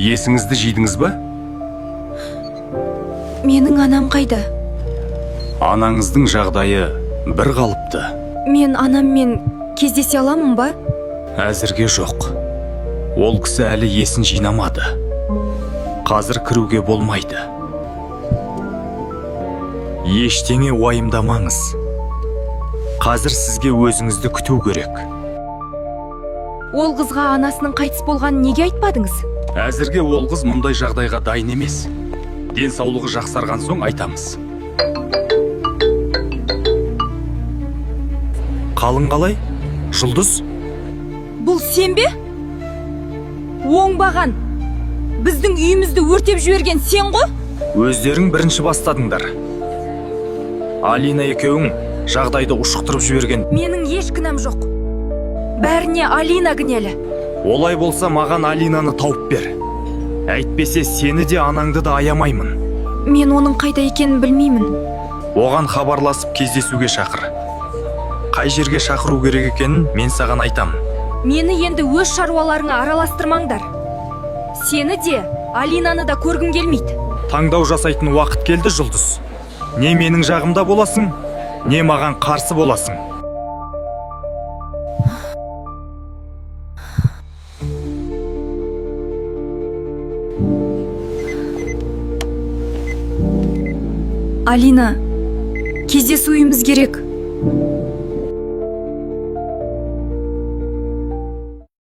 Есіңізді жидіңіз ба? Менің анам қайда? Анаңыздың жағдайы бір қалыпты. Мен анаммен кездесе аламын ба? Әзірге жоқ. Ол кісі әлі есін жинамады. Қазір кіруге болмайды. Ештеңе уайымдамаңыз. Қазір сізге өзіңізді күту керек. Ол қызға анасының қайтыс болғанын неге айтпадыңыз? Әзірге ол қыз мұндай жағдайға дайын емес. Денсаулығы жақсарған соң айтамыз. Қалың қалай? Жұлдыз? Бұл сен бе? Оңбаған. Біздің үйімізді өртеп жіберген сен ғой? Өздерің бірінші бастадыңдар. Алина екеуің жағдайды ушықтырып жіберген. Менің еш кінәм жоқ. Бәріне Алина кінәлі. Олай болса маған Алинаны тауып бер. Әйтпесе сені де анаңды да аямаймын. Мен оның қайда екенін білмеймін. Оған хабарласып кездесуге шақыр. Қай жерге шақыру керек екенін мен саған айтамын. Мені енді өз шаруаларыңа араластырмаңдар. Сені де, Алинаны да көргім келмейді. Таңдау жасайтын уақыт келді, Жұлдыз. Не менің жағымда боласың, не маған қарсы боласың. Алина, кездесуіміз керек.